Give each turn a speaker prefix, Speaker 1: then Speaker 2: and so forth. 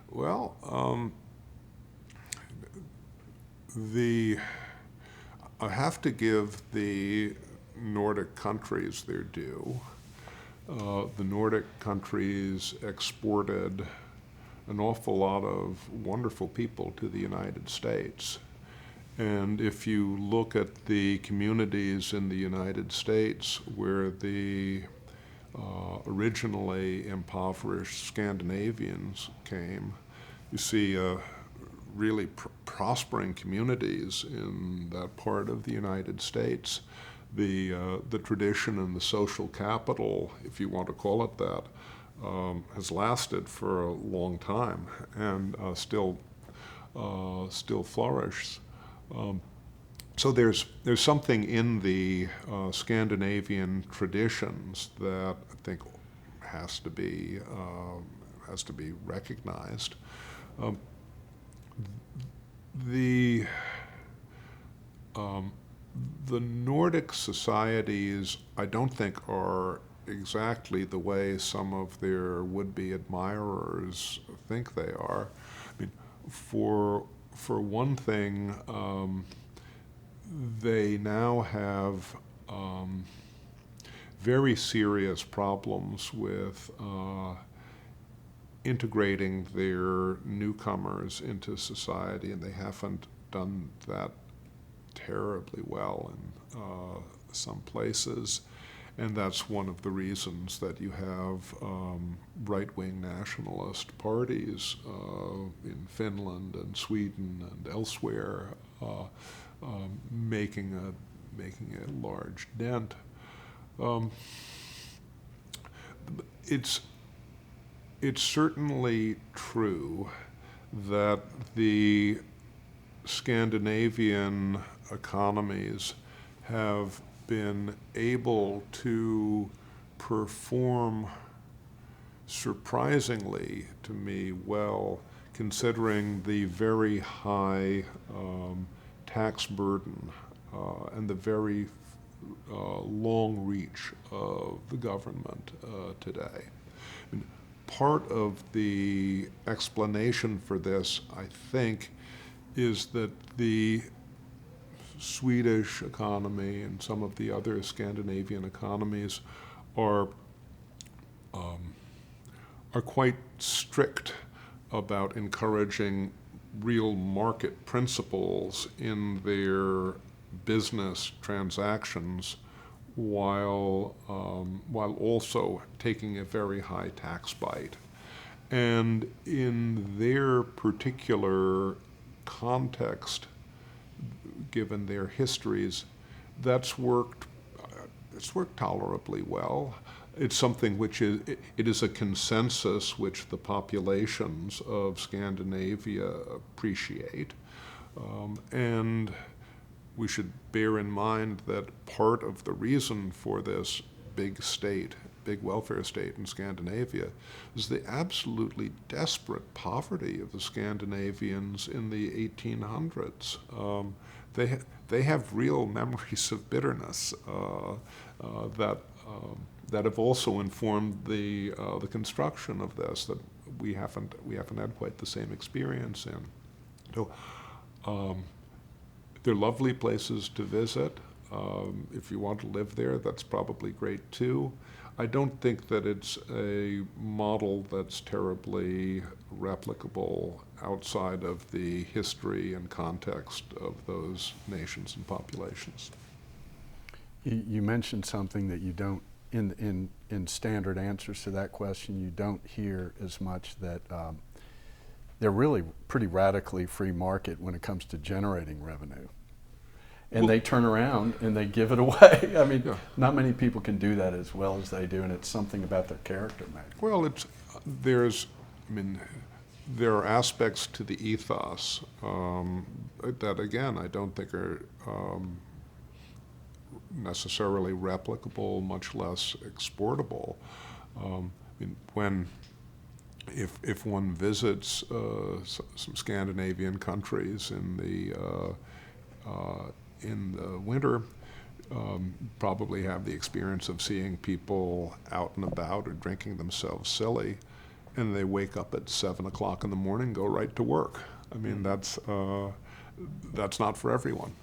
Speaker 1: Well, the I have to give the Nordic countries their due. The Nordic countries exported an awful lot of wonderful people to the United States. And if you look at the communities in the United States where the originally impoverished Scandinavians came, you see really prospering communities in that part of the United States. The tradition and the social capital, if you want to call it that, has lasted for a long time and still flourishes. So there's something in the Scandinavian traditions that I think has to be recognized. Um, the the Nordic societies, I don't think, are exactly the way some of their would-be admirers think they are. I mean, for one thing, they now have very serious problems with integrating their newcomers into society, and they haven't done that terribly well in some places. And that's one of the reasons that you have right-wing nationalist parties in Finland and Sweden and elsewhere making a large dent. It's certainly true that the Scandinavian economies have been able to perform surprisingly, to me, well, considering the very high tax burden and the very long reach of the government today. I mean, part of the explanation for this, I think, is that the Swedish economy and some of the other Scandinavian economies are quite strict about encouraging real market principles in their business transactions, while also taking a very high tax bite. And in their particular context, given their histories, it's worked tolerably well. It's something which it is a consensus which the populations of Scandinavia appreciate. And we should bear in mind that part of the reason for this big welfare state in Scandinavia is the absolutely desperate poverty of the Scandinavians in the 1800s. They have real memories of bitterness that have also informed the construction of this, that we haven't had quite the same experience in. So they're lovely places to visit. If you want to live there, that's probably great too. I don't think that it's a model that's terribly replicable outside of the history and context of those nations and populations.
Speaker 2: You mentioned something that you don't, in standard answers to that question, you don't hear as much, that they're really pretty radically free market when it comes to generating revenue. And well, they turn around and they give it away. I mean, yeah. Not many people can do that as well as they do, and it's something about their character, maybe.
Speaker 1: Well, there are aspects to the ethos that, again, I don't think are necessarily replicable, much less exportable. If one visits some Scandinavian countries in the winter, probably have the experience of seeing people out and about or drinking themselves silly. and they wake up at 7 o'clock in the morning, go right to work. I mean, that's not for everyone.